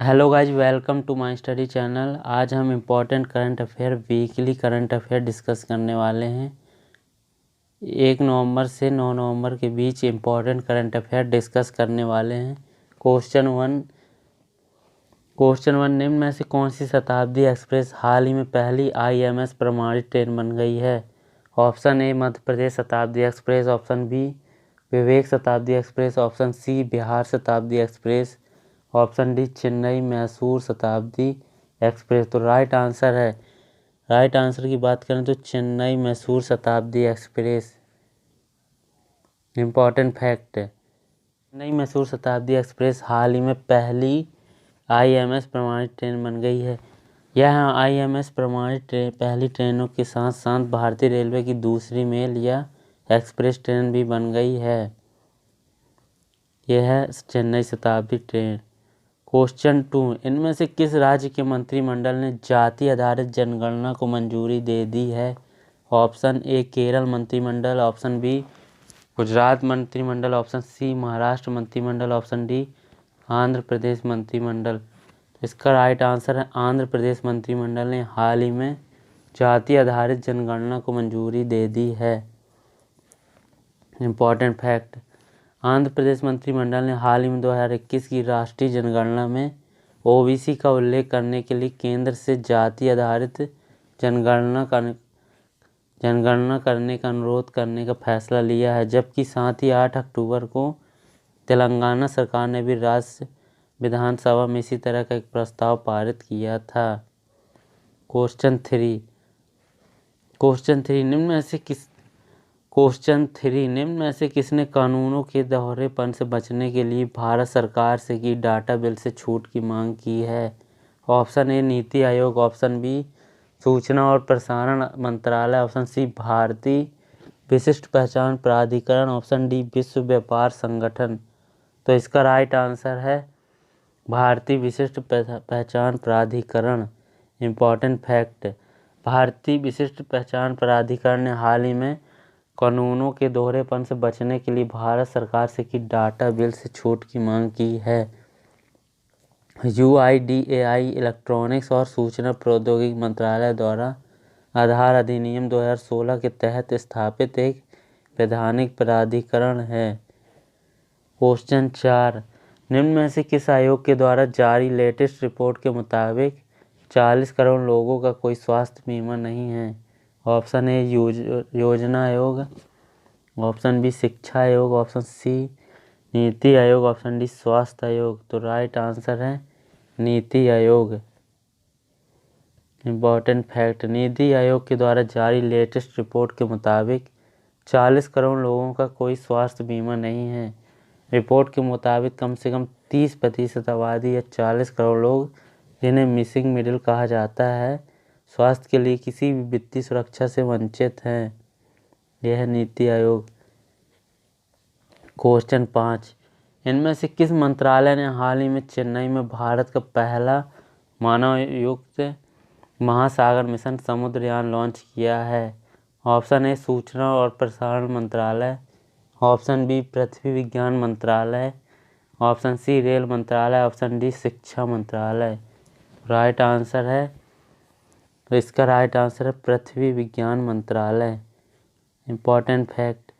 Hello guys, welcome to my study channel. आज हम important current affair weekly current affair discuss करने वाले हैं। 1 नवंबर से 9 नवंबर के बीच इम्पोर्टेंट करंट अफेयर डिस्कस करने वाले हैं। क्वेश्चन वन निम्न में से कौन सी शताब्दी एक्सप्रेस हाल ही में पहली IMS प्रमाणित ट्रेन बन गई है? ऑप्शन ए मध्य प्रदेश शताब्दी एक्सप्रेस, ऑप्शन बी विवेक शताब्दी एक्सप्रेस, ऑप्शन सी बिहार शताब्दी express, option D Chennai Mysore Shatabdi express. तो राइट आंसर की बात करें तो Chennai Mysore Shatabdi express. Important fact, Chennai Mysore Shatabdi express हाल ही में पहली IMS प्रमाणित ट्रेन बन गई है। यह IMS प्रमाणित पहली ट्रेनों के साथ साथ भारतीय रेलवे की दूसरी मेल या एक्सप्रेस ट्रेन भी बन गई है। यह है चेन्नई शताब्दी ट्रेन। क्वेश्चन 2, इनमें से किस राज्य के मंत्रिमंडल ने जाति आधारित जनगणना को मंजूरी दे दी है? ऑप्शन ए केरल मंत्रिमंडल, ऑप्शन बी गुजरात मंत्रिमंडल, ऑप्शन सी महाराष्ट्र मंत्रिमंडल, ऑप्शन डी आंध्र प्रदेश मंत्रिमंडल। इसका राइट आंसर है आंध्र प्रदेश मंत्रिमंडल ने हाल ही में जाति आधारित जनगणना को मंजूरी दे दी है। इम्पॉर्टेंट फैक्ट, आंध्र प्रदेश मंत्रिमंडल ने हाल ही में 2021 की राष्ट्रीय जनगणना में OBC का उल्लेख करने के लिए केंद्र से जाति आधारित जनगणना करने का अनुरोध करने का फैसला लिया है, जबकि साथ ही 8 अक्टूबर को तेलंगाना सरकार ने भी राज्य विधानसभा में इसी तरह का एक प्रस्ताव पारित किया था। क्वेश्चन 3, निम्न में से किसने कानूनों के दोहरेपन से बचने के लिए भारत सरकार से की डाटा बिल से छूट की मांग की है? ऑप्शन ए नीति आयोग, ऑप्शन बी सूचना और प्रसारण मंत्रालय, ऑप्शन सी भारतीय विशिष्ट पहचान प्राधिकरण, ऑप्शन डी विश्व व्यापार संगठन। तो इसका राइट आंसर है भारतीय विशिष्ट पहचान प्राधिकरण। इम्पॉर्टेंट फैक्ट, भारतीय विशिष्ट पहचान प्राधिकरण ने हाल ही में कानूनों के दोहरेपन से बचने के लिए भारत सरकार से की डाटा बिल से छूट की मांग की है। UIDAI इलेक्ट्रॉनिक्स और सूचना प्रौद्योगिकी मंत्रालय द्वारा आधार अधिनियम 2016 के तहत स्थापित एक वैधानिक प्राधिकरण है। क्वेश्चन 4, निम्न में से किस आयोग के द्वारा जारी लेटेस्ट रिपोर्ट के मुताबिक 40 करोड़ लोगों का कोई स्वास्थ्य बीमा नहीं है? ऑप्शन ए योजना आयोग, ऑप्शन बी शिक्षा आयोग, option C NITI Aayog, option D स्वास्थ्य आयोग। तो राइट आंसर है नीति आयोग। इम्पॉर्टेंट फैक्ट, नीति आयोग के द्वारा जारी लेटेस्ट रिपोर्ट के मुताबिक 40 करोड़ लोगों का कोई स्वास्थ्य बीमा नहीं है। रिपोर्ट के मुताबिक कम से कम 30% आबादी या 40 करोड़ लोग, जिन्हें मिसिंग मिडिल कहा जाता है, स्वास्थ्य के लिए किसी भी वित्तीय सुरक्षा से वंचित हैं। यह है नीति आयोग। क्वेश्चन 5, इनमें से किस मंत्रालय ने हाल ही में चेन्नई में भारत का पहला मानवयुक्त महासागर मिशन समुद्रयान लॉन्च किया है? ऑप्शन ए सूचना और प्रसारण मंत्रालय, ऑप्शन बी पृथ्वी विज्ञान मंत्रालय, ऑप्शन सी रेल मंत्रालय, ऑप्शन डी शिक्षा मंत्रालय। राइट आंसर है, तो इसका राइट आंसर है पृथ्वी विज्ञान मंत्रालय। इम्पॉर्टेंट फैक्ट,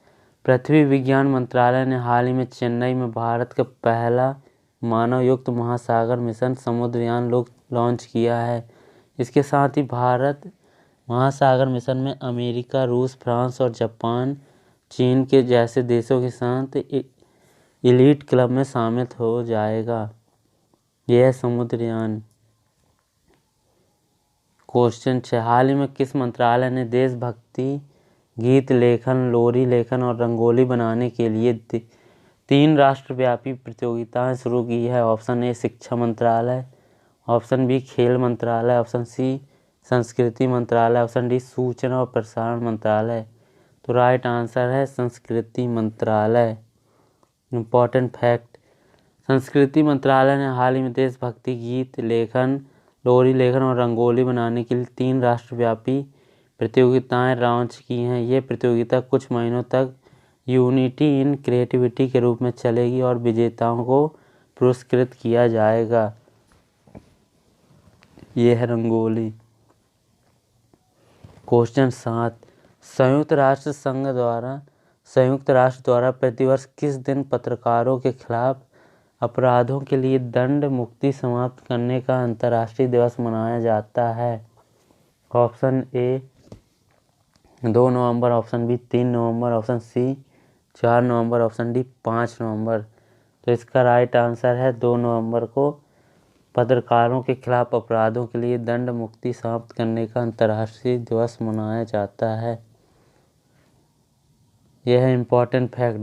पृथ्वी विज्ञान मंत्रालय ने हाल ही में चेन्नई में भारत का पहला मानवयुक्त महासागर मिशन समुद्रयान लॉन्च किया है। इसके साथ ही भारत महासागर मिशन में अमेरिका, रूस, फ्रांस और जापान, चीन के जैसे देशों के साथ एलीट क्लब में शामिल हो जाएगा। यह है समुद्रयान। क्वेश्चन 6, हाल ही में किस मंत्रालय ने देशभक्ति गीत लेखन, लोरी लेखन और रंगोली बनाने के लिए 3 राष्ट्रव्यापी प्रतियोगिताएं शुरू की है? ऑप्शन ए शिक्षा मंत्रालय, ऑप्शन बी खेल मंत्रालय, ऑप्शन सी संस्कृति मंत्रालय, ऑप्शन डी सूचना और प्रसारण मंत्रालय। तो राइट आंसर है संस्कृति मंत्रालय। इम्पॉर्टेंट फैक्ट, संस्कृति मंत्रालय ने हाल ही में देशभक्ति गीत लेखन, लोरी लेखन और रंगोली बनाने के लिए 3 राष्ट्रव्यापी प्रतियोगिताएं लॉन्च की हैं। ये प्रतियोगिता कुछ महीनों तक यूनिटी इन क्रिएटिविटी के रूप में चलेगी और विजेताओं को पुरस्कृत किया जाएगा। ये है रंगोली। क्वेश्चन 7, संयुक्त राष्ट्र द्वारा प्रतिवर्ष किस दिन पत्रकारों के खिलाफ अपराधों के लिए दंड मुक्ति समाप्त करने का अंतर्राष्ट्रीय दिवस मनाया जाता है? ऑप्शन ए 2 नवंबर, ऑप्शन बी 3 नवंबर, ऑप्शन सी 4 नवंबर, ऑप्शन डी 5 नवंबर। तो इसका राइट आंसर है 2 नवंबर को पत्रकारों के खिलाफ अपराधों के लिए दंड मुक्ति समाप्त करने का अंतर्राष्ट्रीय दिवस मनाया जाता है। यह है इम्पोर्टेंट फैक्ट।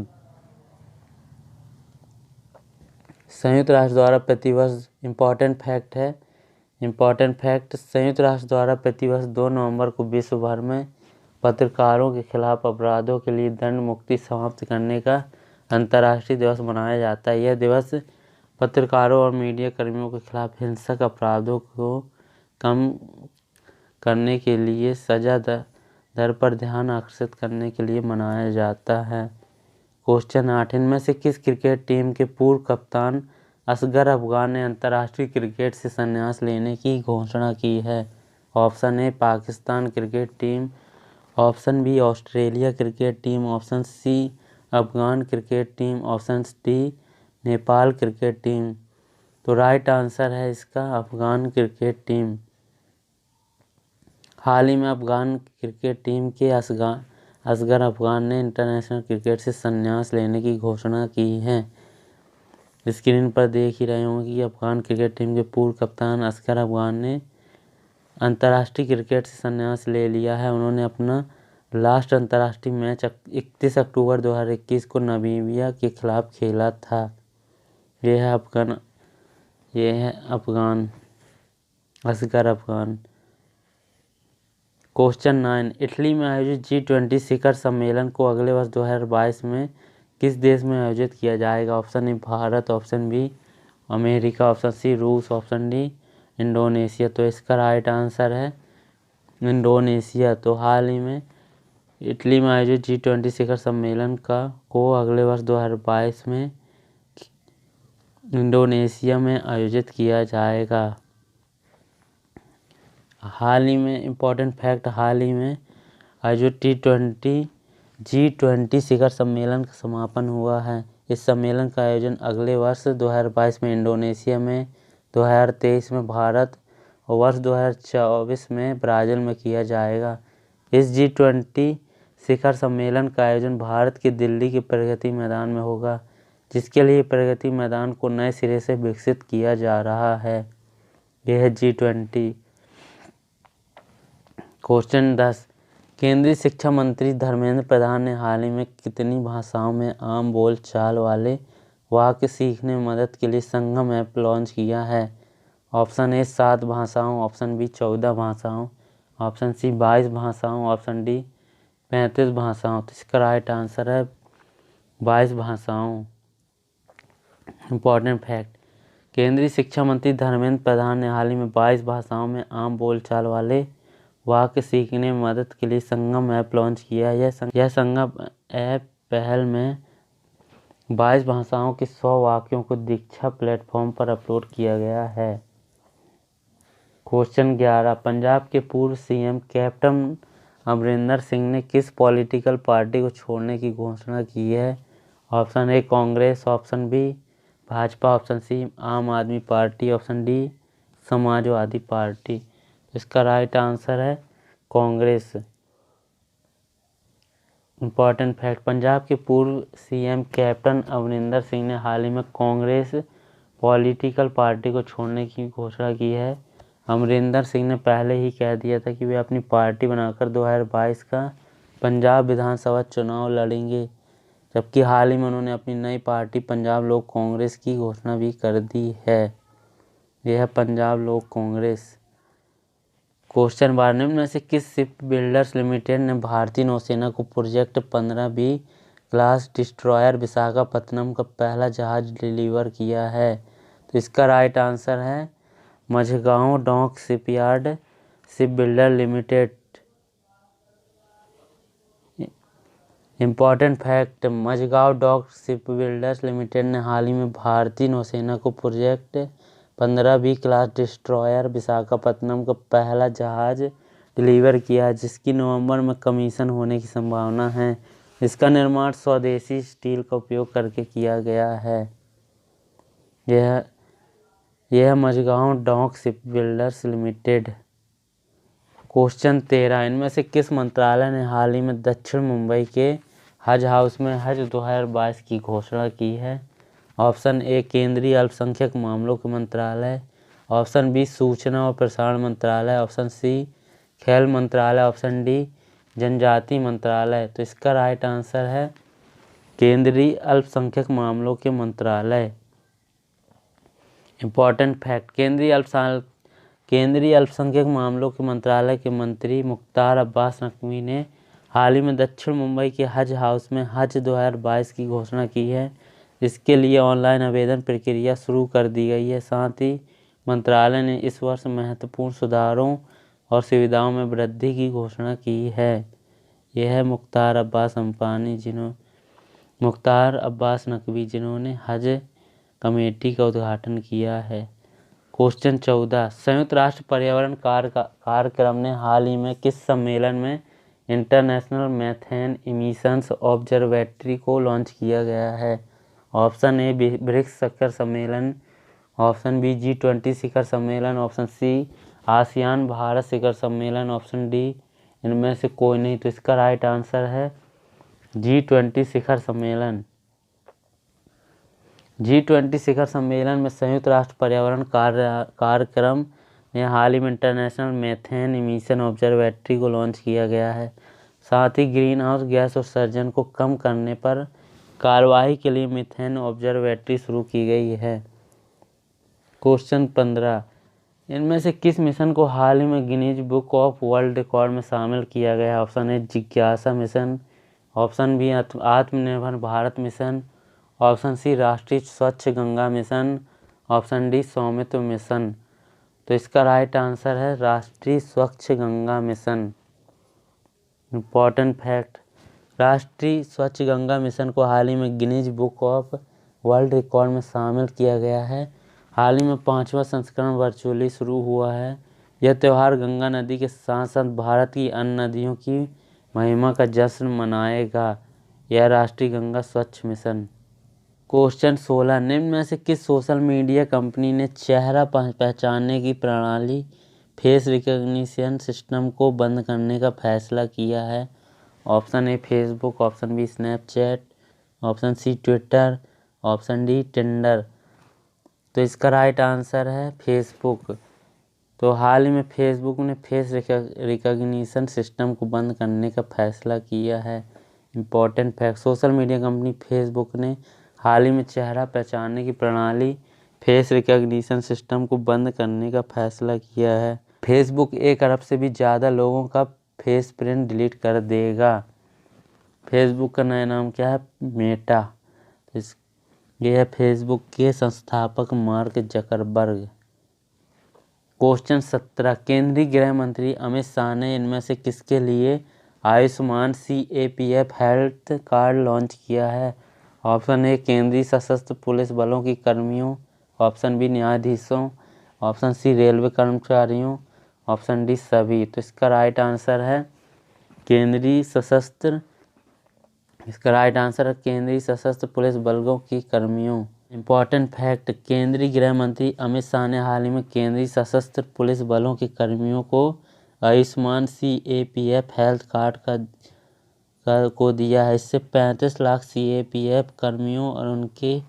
संयुक्त राष्ट्र द्वारा प्रतिवर्ष इम्पोर्टेंट फैक्ट संयुक्त राष्ट्र द्वारा प्रतिवर्ष 2 नवंबर को विश्व भर में पत्रकारों के खिलाफ अपराधों के लिए दंड मुक्ति समाप्त करने का अंतर्राष्ट्रीय दिवस मनाया जाता है। यह दिवस पत्रकारों और मीडिया कर्मियों के खिलाफ हिंसक अपराधों को कम करने के लिए सजा दर पर ध्यान आकर्षित करने के लिए मनाया जाता है। क्वेश्चन 8, इनमें से किस क्रिकेट टीम के पूर्व कप्तान असगर अफगान ने अंतर्राष्ट्रीय क्रिकेट से संन्यास लेने की घोषणा की है? Option A Pakistan cricket team, option B Australia cricket team, option C Afghan cricket team, option D Nepal cricket team. तो राइट आंसर है इसका अफगान क्रिकेट टीम। हाल ही में अफगान क्रिकेट टीम के असगर अफगान ने इंटरनेशनल क्रिकेट से संन्यास लेने की घोषणा की है। स्क्रीन पर देख ही रहे होंगे कि अफगान क्रिकेट टीम के पूर्व कप्तान असगर अफगान ने अंतर्राष्ट्रीय क्रिकेट से संन्यास ले लिया है। उन्होंने अपना लास्ट अंतर्राष्ट्रीय मैच 31 अक्टूबर 2021 को नामीबिया के खिलाफ खेला था। यह है अफगान असगर अफगान। क्वेश्चन 9, इटली में आयोजित G20 शिखर सम्मेलन को अगले वर्ष 2022 में किस देश में आयोजित किया जाएगा? Option A Bharat, option B America, option C रूस, ऑप्शन डी इंडोनेशिया। तो इसका राइट आंसर है इंडोनेशिया। तो हाल ही में इटली में आयोजित G20 शिखर सम्मेलन को अगले वर्ष 2022 में इंडोनेशिया में आयोजित किया जाएगा। हाल ही में इम्पोर्टेंट फैक्ट, हाल ही में आयोजित G20 शिखर सम्मेलन का समापन हुआ है। इस सम्मेलन का आयोजन अगले वर्ष 2022 में इंडोनेशिया में, 2023 में भारत और वर्ष 2024 में ब्राज़ील में किया जाएगा। इस G20 शिखर सम्मेलन का आयोजन भारत के दिल्ली के प्रगति मैदान में होगा, जिसके लिए प्रगति मैदान को नए सिरे से विकसित किया जा रहा है। यह है G20। क्वेश्चन 10, केंद्रीय शिक्षा मंत्री धर्मेंद्र प्रधान ने हाल ही में कितनी भाषाओं में आम बोल चाल वाले वाक्य सीखने में मदद के लिए संगम ऐप लॉन्च किया है? ऑप्शन ए 7 भाषाओं, ऑप्शन बी 14 भाषाओं, ऑप्शन सी 22 भाषाओं, ऑप्शन डी 35 भाषाओं। तो इसका राइट आंसर है 22 भाषाओं। इम्पोर्टेंट फैक्ट, केंद्रीय शिक्षा मंत्री धर्मेंद्र प्रधान ने हाल ही में 22 भाषाओं में आम बोलचाल वाले वाक्य सीखने में मदद के लिए संगम ऐप लॉन्च किया। यह संगम ऐप पहल में 22 भाषाओं के 100 वाक्यों को दीक्षा प्लेटफॉर्म पर अपलोड किया गया है। क्वेश्चन 11, पंजाब के पूर्व सीएम कैप्टन अमरिंदर सिंह ने किस पॉलिटिकल पार्टी को छोड़ने की घोषणा की है? Option A Congress, option B Bhajpa, option C Aam Aadmi Party, option D Samajwadi Party. इसका राइट आंसर है कांग्रेस। इम्पॉर्टेंट फैक्ट, पंजाब के पूर्व सीएम कैप्टन अमरिंदर सिंह ने हाल ही में कांग्रेस पॉलिटिकल पार्टी को छोड़ने की घोषणा की है। अमरिंदर सिंह ने पहले ही कह दिया था कि वे अपनी पार्टी बनाकर 2022 का पंजाब विधानसभा चुनाव लड़ेंगे, जबकि हाल ही में उन्होंने अपनी नई पार्टी पंजाब लोक कांग्रेस की घोषणा भी कर दी है। यह है पंजाब लोक कांग्रेस। क्वेश्चन 12, निम्न में से किस शिप बिल्डर्स लिमिटेड ने भारतीय नौसेना को project 15B class destroyer Visakhapatnam का पहला जहाज डिलीवर किया है? तो इसका राइट आंसर है Mazagon dock shipyard ship builder limited. Important fact, Mazagon dock ship builders limited ने हाल ही में भारतीय नौसेना को प्रोजेक्ट 15 क्लास डिस्ट्रॉयर विशाखापत्तनम का पहला जहाज डिलीवर किया है, जिसकी नवंबर में कमीशन होने की संभावना है। इसका निर्माण स्वदेशी स्टील का उपयोग करके किया गया है। यह Mazagon dock shipbuilders limited. Question 13, इनमें से किस मंत्रालय ने हाल ही में दक्षिण मुंबई के हज हाउस में हज 2022 की घोषणा की है? ऑप्शन ए केंद्रीय अल्पसंख्यक मामलों के मंत्रालय, ऑप्शन बी सूचना और प्रसारण मंत्रालय, ऑप्शन सी खेल मंत्रालय, ऑप्शन डी जनजाति मंत्रालय। तो इसका राइट आंसर है केंद्रीय अल्पसंख्यक मामलों के मंत्रालय। इम्पॉर्टेंट फैक्ट, केंद्रीय अल्पसंख्यक मामलों के मंत्रालय के मंत्री मुख्तार अब्बास नकवी ने हाल ही में दक्षिण मुंबई के हज हाउस में हज 2022 की घोषणा की है। इसके लिए ऑनलाइन आवेदन प्रक्रिया शुरू कर दी गई है। साथ ही मंत्रालय ने इस वर्ष महत्वपूर्ण सुधारों और सुविधाओं में वृद्धि की घोषणा की है। यह है मुख्तार अब्बास नकवी जिन्होंने हज कमेटी का उद्घाटन किया है। क्वेश्चन 14, संयुक्त राष्ट्र पर्यावरण कार्यक्रम ने हाल ही में किस सम्मेलन में इंटरनेशनल मीथेन इमिशंस ऑब्जर्वेटरी को लॉन्च किया गया है? ऑप्शन ए ब्रिक्स शिखर सम्मेलन, ऑप्शन बी G20 शिखर सम्मेलन, ऑप्शन सी आसियान भारत शिखर सम्मेलन, ऑप्शन डी इनमें से कोई नहीं। तो इसका राइट आंसर है G20 शिखर सम्मेलन। G20 शिखर सम्मेलन में संयुक्त राष्ट्र पर्यावरण कार्यक्रम ने हाल ही में इंटरनेशनल मीथेन इमिशन ऑब्जर्वेटरी को लॉन्च किया गया है। साथ ही ग्रीन हाउस गैस उत्सर्जन को कम करने पर कार्रवाई के लिए मीथेन ऑब्जर्वेटरी शुरू की गई है। क्वेश्चन 15, इनमें से किस मिशन को हाल ही में Guinness Book of world record में शामिल किया गया? ऑप्शन ए जिज्ञासा मिशन, ऑप्शन बी आत्मनिर्भर भारत मिशन, ऑप्शन सी राष्ट्रीय स्वच्छ गंगा मिशन, ऑप्शन डी स्वामित्व मिशन। तो इसका राइट आंसर है राष्ट्रीय स्वच्छ गंगा मिशन। इम्पॉर्टेंट फैक्ट, राष्ट्रीय स्वच्छ गंगा मिशन को हाल ही में Guinness Book of world record में शामिल किया गया है। हाल ही में 5वां संस्करण वर्चुअली शुरू हुआ है। यह त्यौहार गंगा नदी के साथ साथ भारत की अन्य नदियों की महिमा का जश्न मनाएगा। यह राष्ट्रीय गंगा स्वच्छ मिशन। क्वेश्चन 16, निम्न में से किस सोशल मीडिया कंपनी ने चेहरा पहचानने की प्रणाली फेस रिकॉग्निशन सिस्टम को बंद करने का फैसला किया है? Option A Facebook, option B Snapchat, option C Twitter, option D Tinder. तो इसका राइट आंसर है फेसबुक। तो हाल ही में फेसबुक ने फेस रिकॉग्निशन सिस्टम को बंद करने का फैसला किया है। Important fact, social media company Facebook ने हाल ही में चेहरा पहचानने की प्रणाली फेस रिकॉग्निशन सिस्टम को बंद करने का फैसला किया है। फेसबुक 1 अरब से भी ज़्यादा लोगों का फेस प्रिंट डिलीट कर देगा। फेसबुक का नया नाम क्या है? मेटा। तो यह है फेसबुक के संस्थापक मार्क जकरबर्ग। क्वेश्चन 17, केंद्रीय गृह मंत्री अमित शाह ने इनमें से किसके लिए Ayushman CAPF health card launch किया है? ऑप्शन ए केंद्रीय सशस्त्र पुलिस बलों की कर्मियों, ऑप्शन बी न्यायाधीशों, ऑप्शन सी रेलवे कर्मचारियों, ऑप्शन डी सभी। तो इसका राइट आंसर है केंद्रीय सशस्त्र पुलिस बलों की कर्मियों। इम्पॉर्टेंट फैक्ट, केंद्रीय गृह मंत्री अमित शाह ने हाल ही में केंद्रीय सशस्त्र पुलिस बलों के कर्मियों को आयुष्मान CAPF हेल्थ कार्ड को दिया है। इससे 35 लाख CAPF कर्मियों और उनके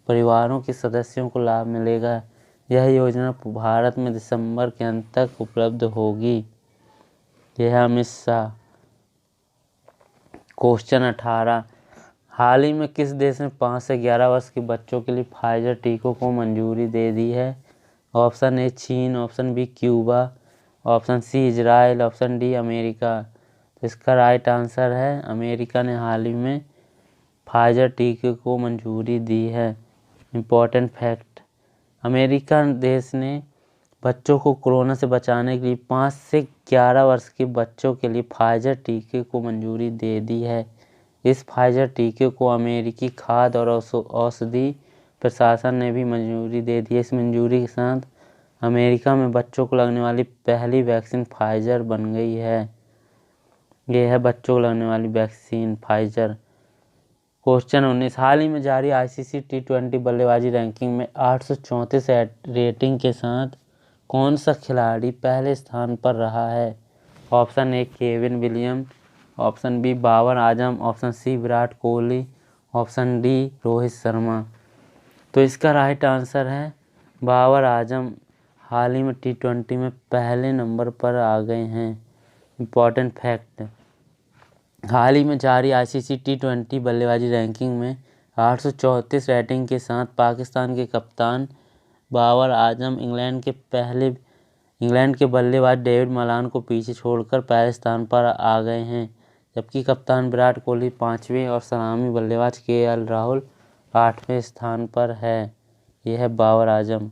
परिवारों के सदस्यों को लाभ मिलेगा। यह योजना भारत में दिसंबर के अंत तक उपलब्ध होगी। यह अमित शाह। क्वेश्चन 18, हाल ही में किस देश ने 5 से 11 वर्ष के बच्चों के लिए फाइजर टीकों को मंजूरी दे दी है? ऑप्शन ए चीन, option B Cuba, option C Israel, option D America. तो इसका राइट आंसर है अमेरिका ने हाल ही में फाइजर टीके को मंजूरी दी है। इम्पॉर्टेंट फैक्ट, अमेरिका देश ने बच्चों को कोरोना से बचाने के लिए 5 से 11 वर्ष के बच्चों के लिए फाइजर टीके को मंजूरी दे दी है। इस फाइजर टीके को अमेरिकी खाद्य और औषधि प्रशासन ने भी मंजूरी दे दी है। इस मंजूरी के साथ अमेरिका में बच्चों को लगने वाली पहली वैक्सीन फाइजर बन गई है। ये है बच्चों को लगने वाली वैक्सीन फाइजर। क्वेश्चन 19, हाल ही में जारी ICC T20 बल्लेबाजी रैंकिंग में 834 रेटिंग के साथ कौन सा खिलाड़ी पहले स्थान पर रहा है? Option A Kevin William, option B Babar Azam, option C Virat Kohli, option D Rohit Sharma. तो इसका राइट आंसर है बाबर आजम हाल ही में T20 में पहले नंबर पर आ गए हैं। इम्पॉर्टेंट फैक्ट, हाल ही में जारी ICC T20 बल्लेबाजी रैंकिंग में 834 रेटिंग के साथ पाकिस्तान के कप्तान बाबर आजम इंग्लैंड के बल्लेबाज डेविड मलान को पीछे छोड़कर पहले स्थान पर आ गए हैं, जबकि कप्तान विराट कोहली 5वें और सलामी बल्लेबाज KL राहुल 8वें स्थान पर है। यह है बाबर आजम।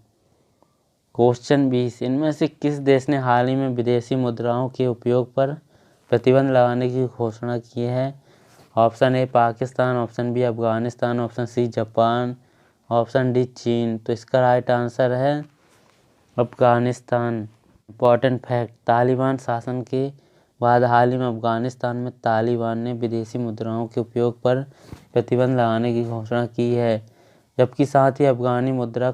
क्वेश्चन 20, इनमें से किस देश ने हाल ही में विदेशी मुद्राओं के उपयोग पर प्रतिबंध लगाने की घोषणा की है? Option A Pakistan, option B Afghanistan, option C Japan, option D चीन। तो इसका राइट आंसर है अफगानिस्तान। इम्पॉर्टेंट फैक्ट, तालिबान शासन के बाद हाल ही में अफगानिस्तान में तालिबान ने विदेशी मुद्राओं के उपयोग पर प्रतिबंध लगाने की घोषणा की है, जबकि साथ ही अफगानी मुद्रा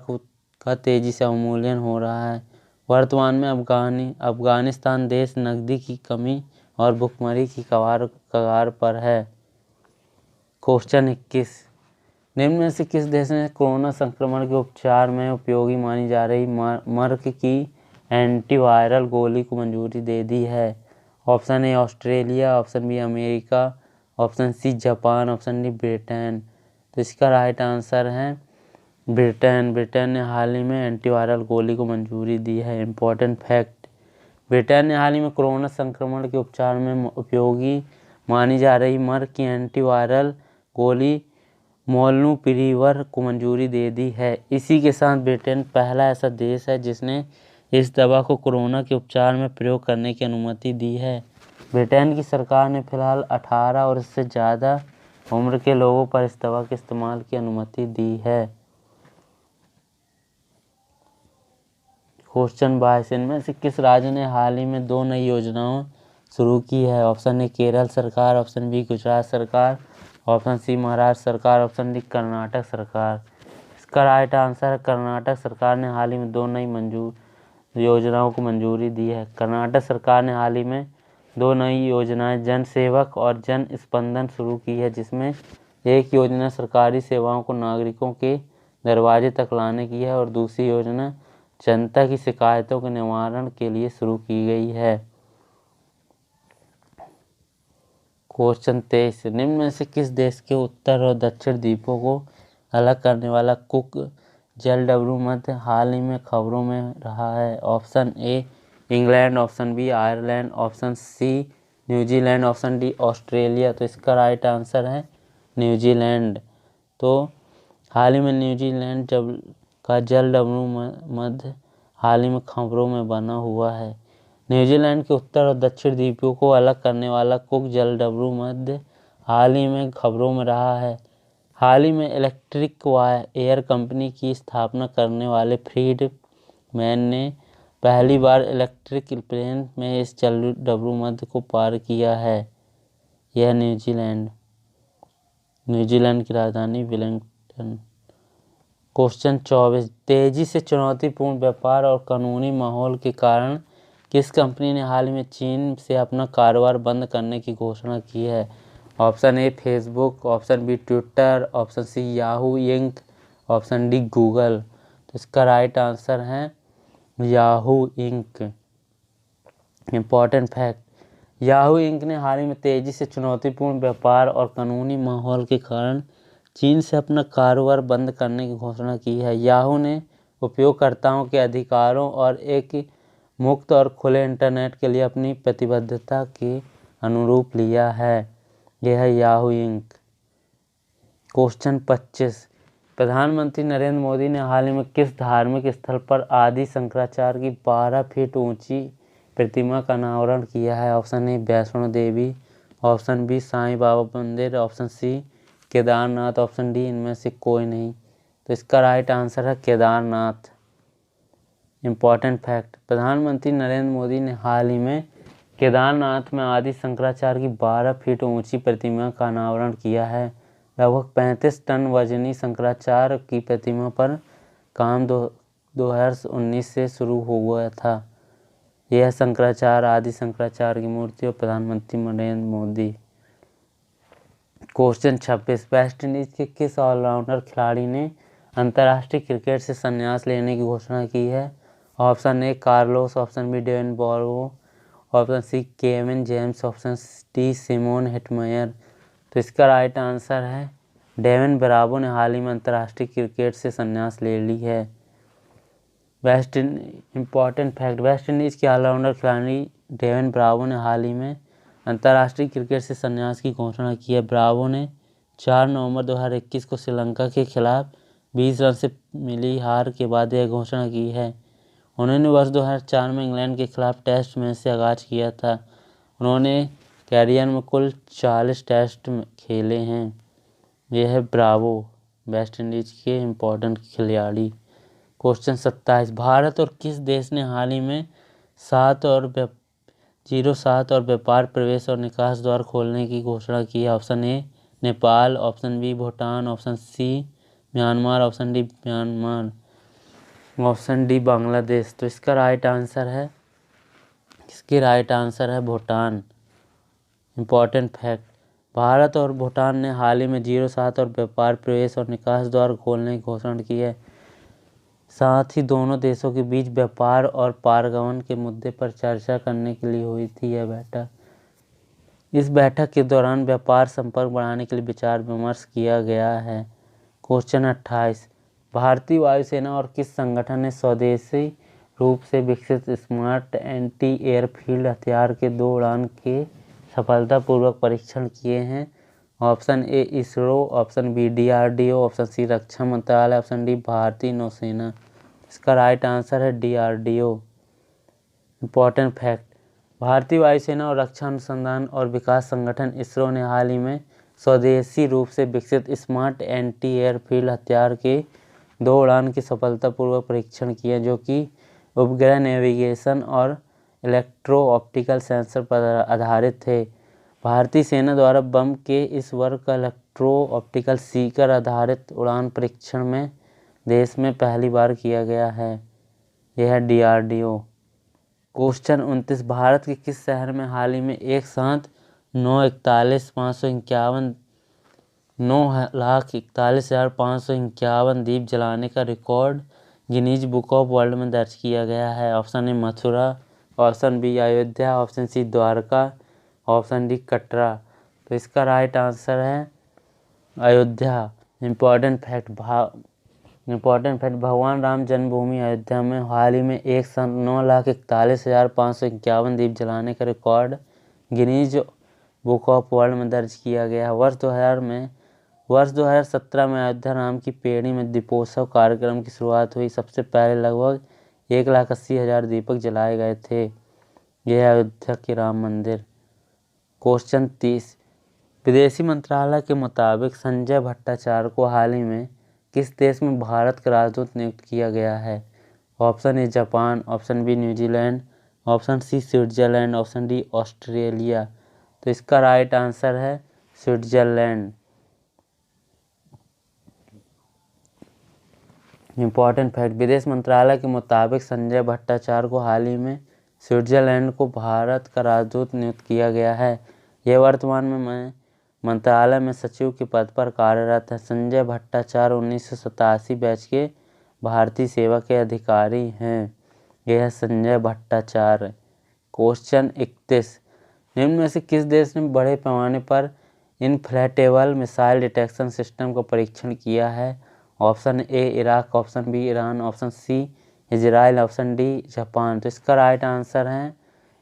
का तेजी से अवमूल्यन हो रहा है। वर्तमान में अफगानिस्तान देश नकदी की कमी और भुखमरी की कगार पर है। क्वेश्चन 21, निम्न में से किस देश ने कोरोना संक्रमण के उपचार में उपयोगी मानी जा रही मर्क की एंटीवायरल गोली को मंजूरी दे दी है? Option A Australia, option B America, option C Japan, option D Britain. तो इसका राइट आंसर है ब्रिटेन। ब्रिटेन ने हाल ही में एंटीवायरल गोली को मंजूरी दी है। इम्पॉर्टेंट फैक्ट, ब्रिटेन ने हाल ही में कोरोना संक्रमण के उपचार में उपयोगी मानी जा रही मर्क की एंटीवायरल गोली मोलनुपिरीवर को मंजूरी दे दी है। इसी के साथ ब्रिटेन पहला ऐसा देश है जिसने इस दवा को कोरोना के उपचार में प्रयोग करने की अनुमति दी है। ब्रिटेन की सरकार ने फिलहाल 18 और इससे ज़्यादा उम्र के लोगों पर इस दवा के इस्तेमाल की अनुमति दी है। क्वेश्चन 22, इनमें से किस राज्य ने हाल ही में 2 नई योजनाओं शुरू की है? ऑप्शन ए केरल सरकार, ऑप्शन बी गुजरात सरकार, ऑप्शन सी महाराष्ट्र सरकार, ऑप्शन डी कर्नाटक सरकार। इसका राइट आंसर है कर्नाटक सरकार ने हाल ही में 2 नई योजनाओं को मंजूरी दी है। कर्नाटक सरकार ने हाल ही में 2 नई योजनाएं जन सेवक और जन स्पंदन शुरू की है, जिसमें एक योजना सरकारी सेवाओं को नागरिकों के दरवाजे तक लाने की है और दूसरी योजना जनता की शिकायतों के निवारण के लिए शुरू की गई है। क्वेश्चन 23, निम्न में से किस देश के उत्तर और दक्षिण द्वीपों को अलग करने वाला कुक जलडमरू मध्य हाल ही में खबरों में रहा है? Option A England, option B Ireland, option C New Zealand, option D Australia. तो इसका राइट आंसर है न्यूजीलैंड। तो हाल ही में न्यूजीलैंड का जलडमरू मध्य हाल ही में खबरों में बना हुआ है। न्यूजीलैंड के उत्तर और दक्षिण द्वीपों को अलग करने वाला कुक जलडमरू मध्य हाल ही में खबरों में रहा है। हाल ही में इलेक्ट्रिक एयर कंपनी की स्थापना करने वाले फ्रीडमैन ने पहली बार इलेक्ट्रिक प्लेन में इस जलडमरू मध्य को पार किया है। यह न्यूजीलैंड की राजधानी वेलिंगटन। क्वेश्चन 24, तेजी से चुनौतीपूर्ण व्यापार और कानूनी माहौल के कारण किस कंपनी ने हाल ही में चीन से अपना कारोबार बंद करने की घोषणा की है? Option A Facebook, option B Twitter, option C Yahoo Inc, option D Google. तो इसका राइट आंसर है Yahoo Inc. Important fact, Yahoo Inc ने हाल ही में तेजी से चुनौतीपूर्ण व्यापार और कानूनी माहौल के कारण चीन से अपना कारोबार बंद करने की घोषणा की है। याहू ने उपयोगकर्ताओं के अधिकारों और एक मुक्त और खुले इंटरनेट के लिए अपनी प्रतिबद्धता के अनुरूप लिया है। यह है याहू इंक। क्वेश्चन 25, प्रधानमंत्री नरेंद्र मोदी ने हाल ही में किस धार्मिक स्थल पर आदि शंकराचार्य की 12 फीट ऊंची प्रतिमा का अनावरण किया है? Option A Vaishno Devi, option B Sai Baba Mandir, option C Kedarnath, option D इनमें से कोई नहीं। तो इसका राइट आंसर है केदारनाथ। इम्पॉर्टेंट फैक्ट, प्रधानमंत्री नरेंद्र मोदी ने हाल ही में केदारनाथ में आदि शंकराचार्य की 12 फीट ऊंची प्रतिमा का अनावरण किया है। लगभग 35 टन वजनी शंकराचार्य की प्रतिमा पर काम 2019 से शुरू हुआ था। यह शंकराचार्य आदि शंकराचार्य की मूर्ति और प्रधानमंत्री Narendra Modi. Question 26, West Indies के किस ऑलराउंडर खिलाड़ी ने अंतर्राष्ट्रीय क्रिकेट से संन्यास लेने की घोषणा की है? Option A Carlos, option B Devin Bravo, option C Kevin James, option D Simon Hetmyer. तो इसका राइट आंसर है डेविन ब्रावो ने हाल ही में अंतर्राष्ट्रीय क्रिकेट से संन्यास ले ली है। इम्पॉर्टेंट फैक्ट, वेस्ट इंडीज के ऑलराउंडर खिलाड़ी डेविन ब्रावो ने हाल ही में अंतर्राष्ट्रीय क्रिकेट से संन्यास की घोषणा की है। ब्रावो ने 4 नवंबर 2021 को श्रीलंका के खिलाफ 20 रन से मिली हार के बाद यह घोषणा की है। उन्होंने वर्ष 2004 में इंग्लैंड के खिलाफ टेस्ट मैच से आगाज किया था। उन्होंने कैरियर में कुल 40 टेस्ट खेले हैं। यह है ब्रावो, वेस्ट इंडीज के इम्पोर्टेंट खिलाड़ी। क्वेश्चन 27, भारत और किस देश ने हाल ही में 07 और व्यापार प्रवेश और निकास द्वार खोलने की घोषणा की है? Option A Nepal, option B Bhutan, option C Myanmar, option D Myanmar, option D Bangladesh. तो इसका राइट आंसर है भूटान। इम्पॉर्टेंट फैक्ट, भारत और भूटान ने हाल ही में 07 और व्यापार प्रवेश और निकास द्वार खोलने की घोषणा की है। साथ ही दोनों देशों के बीच व्यापार और पारगमन के मुद्दे पर चर्चा करने के लिए हुई थी यह बैठक। इस बैठक के दौरान व्यापार संपर्क बढ़ाने के लिए विचार विमर्श किया गया है। क्वेश्चन 28, भारतीय वायुसेना और किस संगठन ने स्वदेशी रूप से विकसित स्मार्ट एंटी एयरफील्ड हथियार के 2 उड़ान के सफलतापूर्वक परीक्षण किए हैं? Option A ISRO, option B DRDO, option C रक्षा मंत्रालय, ऑप्शन डी भारतीय नौसेना। इसका राइट आंसर है DRDO। इम्पॉर्टेंट फैक्ट, भारतीय वायुसेना और रक्षा अनुसंधान और विकास संगठन इसरो ने हाल ही में स्वदेशी रूप से विकसित स्मार्ट एंटी एयरफील्ड हथियार के 2 उड़ान के सफलतापूर्वक परीक्षण किए, जो कि उपग्रह नेविगेशन और इलेक्ट्रो ऑप्टिकल सेंसर पर आधारित थे। भारतीय सेना द्वारा बम के इस वर्ग का इलेक्ट्रो ऑप्टिकल सीकर आधारित उड़ान परीक्षण में देश में पहली बार किया गया है। यह है DRDO। क्वेश्चन 29, भारत के किस शहर में हाल ही में एक साथ 9,41,551 दीप जलाने का record Guinness Book of World में दर्ज किया गया है? Option A Mathura, option B Ayodhya, option C Dwarka, option D Katra. तो इसका राइट आंसर है अयोध्या। इम्पॉर्टेंट फैक्ट, भगवान राम जन्मभूमि अयोध्या में हाल ही में एक साथ 9,41,551 दीप जलाने का record Guinness Book of World में दर्ज किया गया है। वर्ष 2017 में अयोध्या राम की पेड़ी में दीपोत्सव कार्यक्रम की शुरुआत हुई। सबसे पहले लगभग 1,80,000 दीपक जलाए गए थे। यह है अयोध्या के राम मंदिर। क्वेश्चन 30, विदेशी मंत्रालय के मुताबिक संजय भट्टाचार्य को हाल ही में किस देश में भारत का राजदूत नियुक्त किया गया है? Option A Japan, option B New Zealand, option C Switzerland, option D Australia. तो इसका राइट आंसर है स्विट्जरलैंड। इम्पॉर्टेंट फैक्ट, विदेश मंत्रालय के मुताबिक संजय भट्टाचार्य को हाल ही में स्विट्जरलैंड को भारत का राजदूत नियुक्त किया गया है। यह वर्तमान में मंत्रालय में सचिव के पद पर कार्यरत है। संजय भट्टाचार्य 1987 बैच के भारतीय सेवा के अधिकारी हैं। यह है संजय भट्टाचार्य। क्वेश्चन 31, निम्न में से किस देश ने बड़े पैमाने पर इनफ्लेटेबल मिसाइल डिटेक्शन सिस्टम का परीक्षण किया है? Option A Iraq, option B Iran, option C Israel, option D Japan. तो इसका राइट आंसर है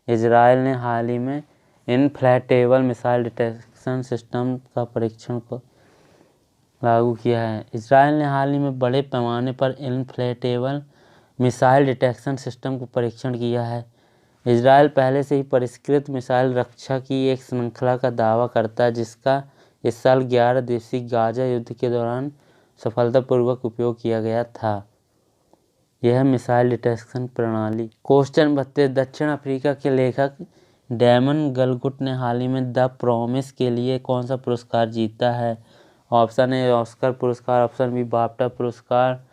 इजराइल ने हाल ही में इनफ्लेटेबल मिसाइल डिटेक्शन सिस्टम का परीक्षण को लागू किया है। इजराइल ने हाल ही में बड़े पैमाने पर इनफ्लेटेबल मिसाइल डिटेक्शन सिस्टम का परीक्षण किया है। इजराइल पहले से ही परिष्कृत मिसाइल रक्षा की एक श्रृंखला का दावा करता है, जिसका इस साल 11 दिवसीय गाजा युद्ध के दौरान सफलतापूर्वक उपयोग किया गया था। यह मिसाइल डिटेक्शन प्रणाली। क्वेश्चन 32 दक्षिण अफ्रीका के लेखक डैमन गलगुट ने हाल ही में द प्रॉमिस के लिए कौन सा पुरस्कार जीता है? ऑप्शन ए ऑस्कर पुरस्कार, ऑप्शन बी बाफ्टा पुरस्कार,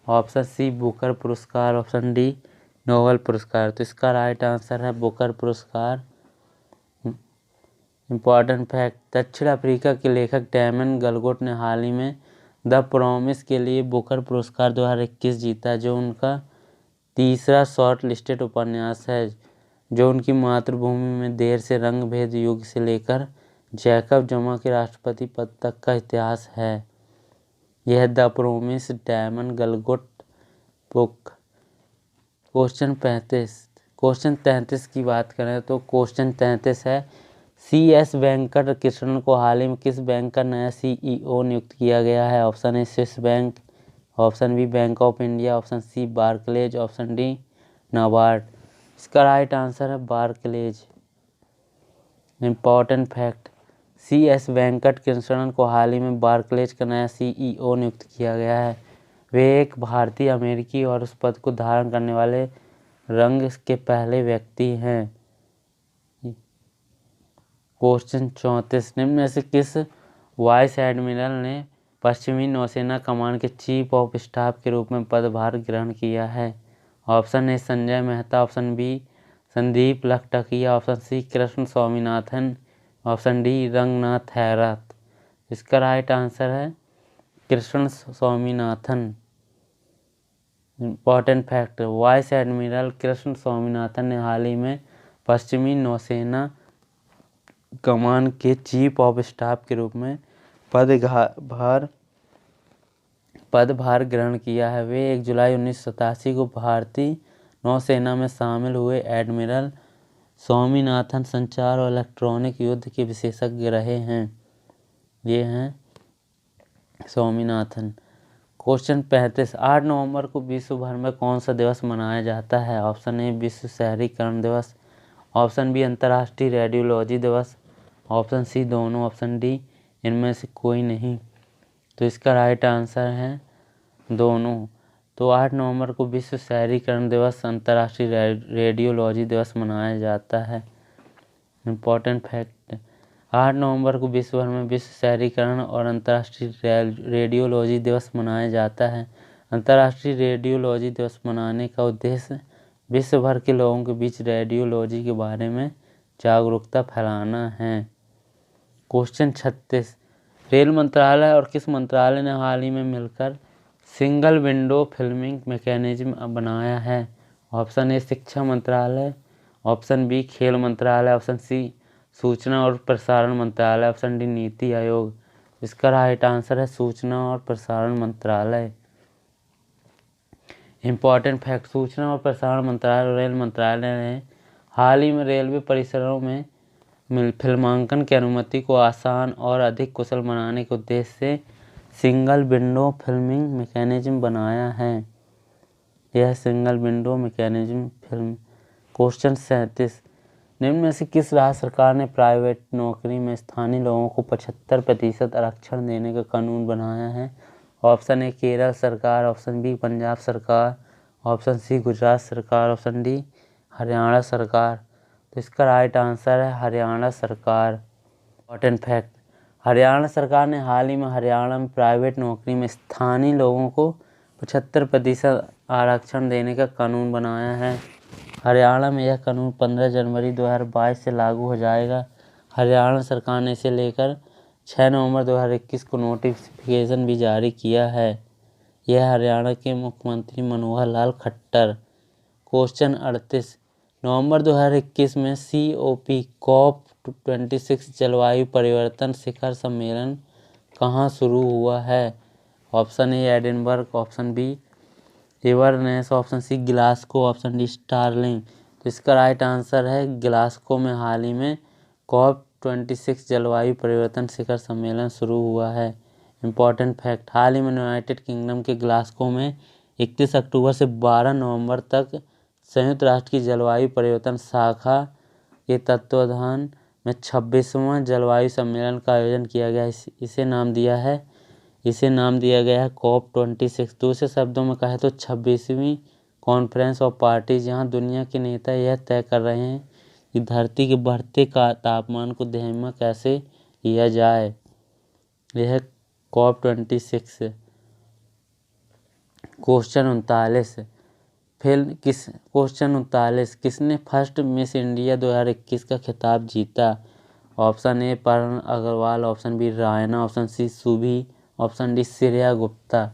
ऑप्शन सी बुकर पुरस्कार, ऑप्शन डी नोबेल पुरस्कार। तो इसका राइट आंसर है बुकर पुरस्कार। इम्पॉर्टेंट फैक्ट, दक्षिण अफ्रीका के लेखक डैमन गलगुट ने हाल ही में द प्रॉमिस के लिए बुकर पुरस्कार 2021 जीता, जो उनका तीसरा शॉर्ट लिस्टेड उपन्यास है, जो उनकी मातृभूमि में देर से रंग भेद युग से लेकर जैकब जमा के राष्ट्रपति पद तक का इतिहास है। यह the promise Damon Galgut book. Question 33 की बात करें तो क्वेश्चन 33 है CS वेंकट कृष्णन को हाल ही में किस बैंक का नया CEO नियुक्त किया गया है? Option A Swiss bank, option B Bank of India, option C Barclays, option D NABARD. इसका राइट आंसर है Barclays. Important fact, CS Venkat Krishnan को हाल ही में बार्कलेज का नया CEO नियुक्त किया गया है। वे एक भारतीय अमेरिकी और उस पद को धारण करने वाले रंग के पहले व्यक्ति हैं। क्वेश्चन 34 निम्न में से किस वाइस एडमिरल ने पश्चिमी नौसेना कमान के चीफ ऑफ स्टाफ के रूप में पदभार ग्रहण किया है? Option A Sanjay Mehta, option B Sandeep Lakhtakia, option C Krishna Swaminathan, option D Ranganath Hairat. इसका राइट आंसर है Krishna Swaminathan. Important fact, vice admiral Krishna Swaminathan ने हाल ही में पश्चिमी नौसेना कमान के चीफ ऑफ स्टाफ के रूप में पदभार ग्रहण किया है। वे 1 जुलाई 1987 को भारतीय नौसेना में शामिल हुए एडमिरल स्वामीनाथन संचार और इलेक्ट्रॉनिक युद्ध के विशेषज्ञ रहे हैं। ये हैं स्वामीनाथन। क्वेश्चन 35 8 नवंबर को विश्व भर में कौन सा दिवस मनाया जाता है? ऑप्शन ए विश्व शहरीकरण दिवस, ऑप्शन बी अंतर्राष्ट्रीय रेडियोलॉजी दिवस, ऑप्शन सी दोनों, ऑप्शन डी इनमें से कोई नहीं। तो इसका राइट आंसर है दोनों। तो 8 नवंबर को विश्व शहरीकरण दिवस, अंतर्राष्ट्रीय रेडियोलॉजी दिवस मनाया जाता है। इम्पॉर्टेंट फैक्ट, 8 नवंबर को विश्व भर में विश्व शहरीकरण और अंतर्राष्ट्रीय रेडियोलॉजी दिवस मनाया जाता है। अंतर्राष्ट्रीय रेडियोलॉजी दिवस मनाने का उद्देश्य विश्व भर के लोगों के बीच रेडियोलॉजी के बारे में जागरूकता फैलाना है। क्वेश्चन 36 रेल मंत्रालय और किस मंत्रालय ने हाल ही में मिलकर सिंगल विंडो फिल्मिंग मैकेनिज्म बनाया है? ऑप्शन ए शिक्षा मंत्रालय, ऑप्शन बी खेल मंत्रालय, ऑप्शन सी सूचना और प्रसारण मंत्रालय, ऑप्शन डी नीति आयोग। इसका राइट आंसर है सूचना और प्रसारण मंत्रालय। इम्पॉर्टेंट फैक्ट, सूचना और प्रसारण मंत्रालय और रेल मंत्रालय ने हाल ही में रेलवे परिसरों में फिल्मांकन की अनुमति को आसान और अधिक कुशल बनाने के उद्देश्य से सिंगल विंडो फिल्मिंग मैकेनिज्म बनाया है। यह single window mechanism film. Question 37 निम्न में से किस राज्य सरकार ने प्राइवेट नौकरी में स्थानीय लोगों को 75% आरक्षण देने का कानून बनाया है? ऑप्शन ए केरल सरकार, ऑप्शन बी पंजाब सरकार, ऑप्शन सी गुजरात सरकार, ऑप्शन डी हरियाणा सरकार। तो इसका राइट आंसर है हरियाणा सरकार। इम्पॉर्टेंट फैक्ट, हरियाणा सरकार ने हाल ही में हरियाणा में प्राइवेट नौकरी में स्थानीय लोगों को 75% आरक्षण देने का कानून बनाया है। हरियाणा में यह कानून 15 जनवरी 2022 से लागू हो जाएगा। हरियाणा सरकार ने इसे लेकर 6 नवंबर 2021 को नोटिफिकेशन भी जारी किया है। यह हरियाणा के मुख्यमंत्री मनोहर लाल खट्टर। क्वेश्चन 38 नवंबर 2021 में COP26 जलवायु परिवर्तन शिखर सम्मेलन कहाँ शुरू हुआ है? Option A Edinburgh, option B Inverness, option C Glasgow, option D Stirling. तो इसका राइट आंसर है ग्लासगो में हाल ही में COP26 जलवायु परिवर्तन शिखर सम्मेलन शुरू हुआ है। इम्पॉर्टेंट फैक्ट, हाल ही में यूनाइटेड किंगडम के ग्लासगो में 31 अक्टूबर से 12 नवंबर तक संयुक्त राष्ट्र की जलवायु परिवर्तन शाखा के तत्वावधान में 26वां जलवायु सम्मेलन का आयोजन किया गया। इसे नाम दिया है इसे नाम दिया गया है COP26। दूसरे शब्दों में कहे तो 26वीं कॉन्फ्रेंस ऑफ पार्टीज। यहाँ दुनिया के नेता यह तय कर रहे हैं कि धरती के बढ़ते तापमान को धीमा कैसे किया जाए। यह COP26। क्वेश्चन 39 किसने फर्स्ट मिस इंडिया 2021 का खिताब जीता। Option A Parul Agarwal, option B Raina, option C Subhi, option D Shreya Gupta.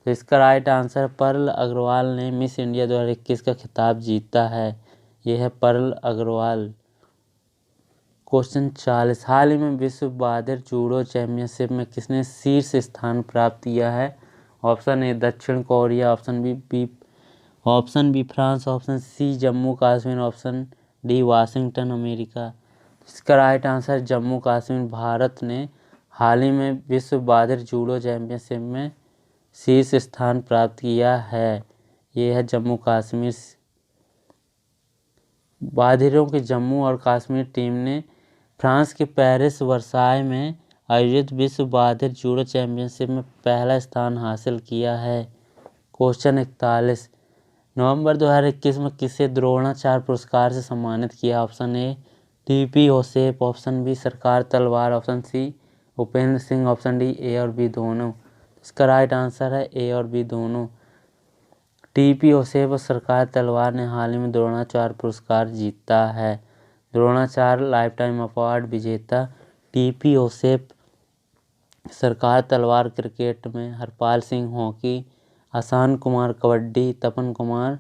तो इसका राइट आंसर परल अग्रवाल ने मिस इंडिया 2021 का खिताब जीता है। यह है परल अग्रवाल। क्वेश्चन 40 हाल ही में विश्व बहादुर जूडो चैंपियनशिप में किसने शीर्ष स्थान प्राप्त किया है। ऑप्शन ए दक्षिण Korea, option B France, option C Jammu Kashmir, option D Washington America. इसका राइट आंसर जम्मू कश्मीर। भारत ने हाल ही में विश्व बहादुर जूडो चैंपियनशिप में शीर्ष स्थान प्राप्त किया है। ये है जम्मू कश्मीर। बहादुरों की जम्मू और कश्मीर टीम ने फ्रांस के पेरिस वर्साय में आयोजित विश्व बहादुर जूडो चैंपियनशिप में पहला स्थान हासिल किया है। क्वेश्चन 41 नवंबर 2021 में किसे द्रोणाचार्य पुरस्कार से सम्मानित किया। Option A TP Joseph, option B Sarkar Talwar, option C Upendra Singh, option D A और बी दोनों। इसका राइट आंसर है ए और बी दोनों। टीपी जोसेफ और सरकार तलवार ने हाल ही में द्रोणाचार्य पुरस्कार जीता है। द्रोणाचार्य लाइफ टाइम अवार्ड विजेता टीपी जोसेफ, सरकार तलवार क्रिकेट में, हरपाल सिंह हॉकी, आसान कुमार कबड्डी, तपन कुमार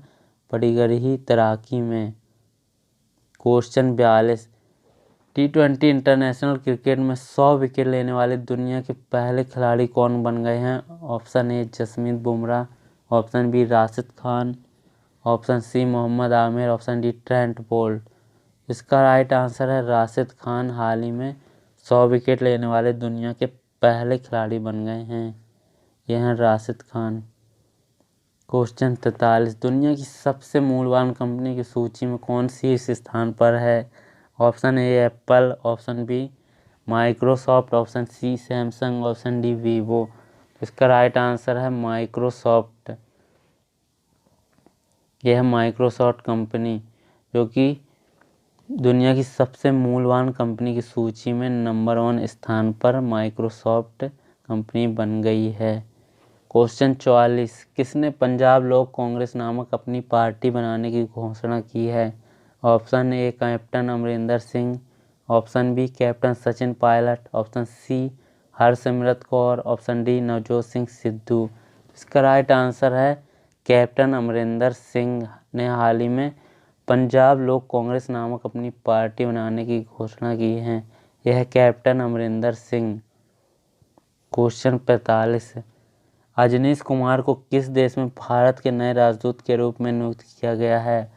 पडिगरी तैराकी में। क्वेश्चन 42 T20 इंटरनेशनल क्रिकेट में 100 विकेट लेने वाले दुनिया के पहले खिलाड़ी कौन बन गए हैं। Option A Jasmeet Bumrah, option B Rashid Khan, option C Mohammad Amir, option D Trent Boult. इसका राइट आंसर है राशिद खान। हाल ही में 100 विकेट लेने वाले दुनिया के पहले खिलाड़ी बन गए हैं। यह हैं राशिद खान। क्वेश्चन 43 दुनिया की सबसे मूल्यवान कंपनी की सूची में कौन शीर्ष स्थान पर है। Option A Apple, option B Microsoft, option C Samsung, option D Vivo. इसका राइट आंसर है माइक्रोसॉफ्ट। यह है माइक्रोसॉफ्ट कंपनी जो कि दुनिया की सबसे मूल्यवान कंपनी की सूची में नंबर 1 स्थान पर माइक्रोसॉफ्ट कंपनी बन गई है। क्वेश्चन 44 किसने पंजाब लोक कांग्रेस नामक अपनी पार्टी बनाने की घोषणा की है। Option A captain Amarinder Singh, option B captain Sachin Pilot, option C Harsimrat Kaur, option D Navjot Singh Sidhu. इसका राइट आंसर है कैप्टन अमरिंदर सिंह ने हाल ही में पंजाब लोक कांग्रेस नामक अपनी पार्टी बनाने की घोषणा की है। यह है कैप्टन अमरिंदर सिंह। क्वेश्चन 45 अजनीश कुमार को किस देश में भारत के नए राजदूत के रूप में नियुक्त किया गया है।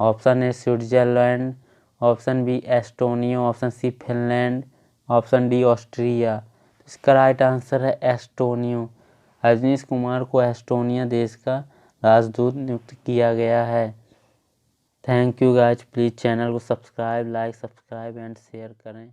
Option A Switzerland, option B Estonia, option C Finland, option D Austria. इसका राइट आंसर है एस्टोनिया। अजनीश कुमार को एस्टोनिया देश का राजदूत नियुक्त किया गया है। Thank you guys. Please channel को subscribe, like, subscribe and share करें।